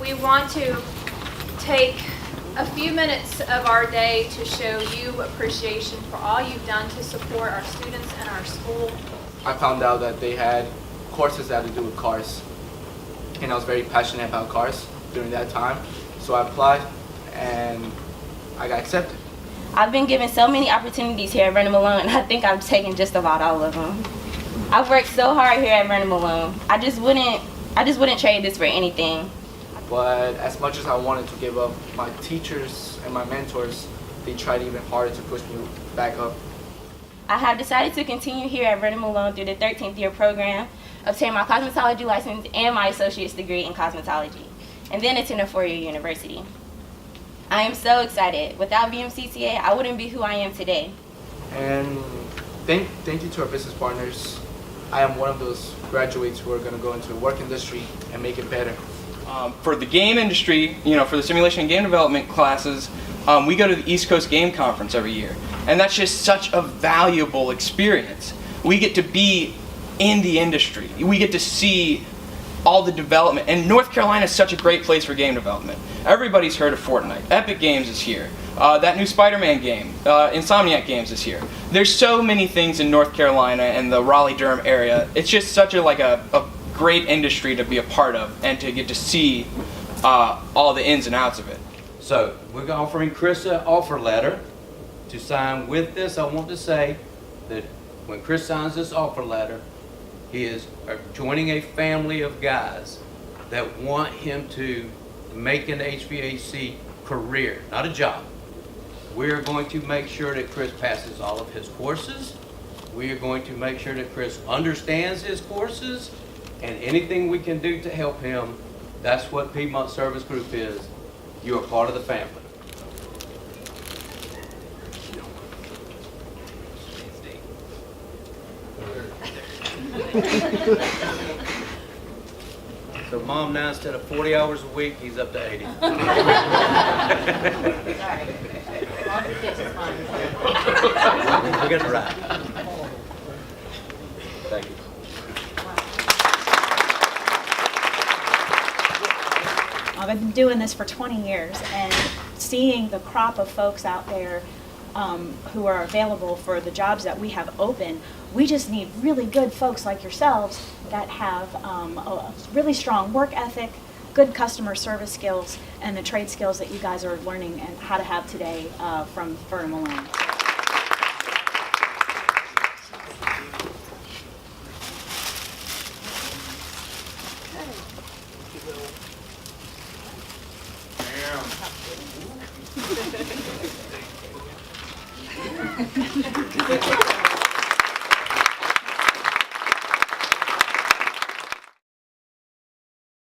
we want to take a few minutes of our day to show you appreciation for all you've done to support our students and our school. I found out that they had courses that had to do with cars, and I was very passionate about cars during that time, so I applied and I got accepted. I've been given so many opportunities here at Vernon Malone, and I think I've taken just about all of them. I've worked so hard here at Vernon Malone. I just wouldn't trade this for anything. But as much as I wanted to give up, my teachers and my mentors, they tried even harder to push me back up. I have decided to continue here at Vernon Malone through the 13th year program, obtain my cosmetology license and my associate's degree in cosmetology, and then attend a 4-year university. I am so excited. Without VMCCA, I wouldn't be who I am today. And thank you to our business partners. I am one of those graduates who are going to go into the work industry and make it better. For the game industry, for the simulation and game development classes, we go to the East Coast Game Conference every year. And that's just such a valuable experience. We get to be in the industry. We get to see all the development. And North Carolina is such a great place for game development. Everybody's heard of Fortnite. Epic Games is here. That new Spider-Man game, Insomniac Games is here. There's so many things in North Carolina and the Raleigh-Durham area. It's just such a great industry to be a part of and to get to see all the ins and outs of it. So we're offering Chris an offer letter to sign with this. I want to say that when Chris signs this offer letter, he is joining a family of guys that want him to make an HVAC career, not a job. We're going to make sure that Chris passes all of his courses. We are going to make sure that Chris understands his courses, and anything we can do to help him, that's what Piedmont Service Group is. You are part of the family. So Mom, now instead of 40 hours a week, he's up to 80. We'll get it right. Thank you. I've been doing this for 20 years, and seeing the crop of folks out there who are available for the jobs that we have open, we just need really good folks like yourselves that have a really strong work ethic, good customer service skills, and the trade skills that you guys are learning and how to have today from Vernon Malone. Damn.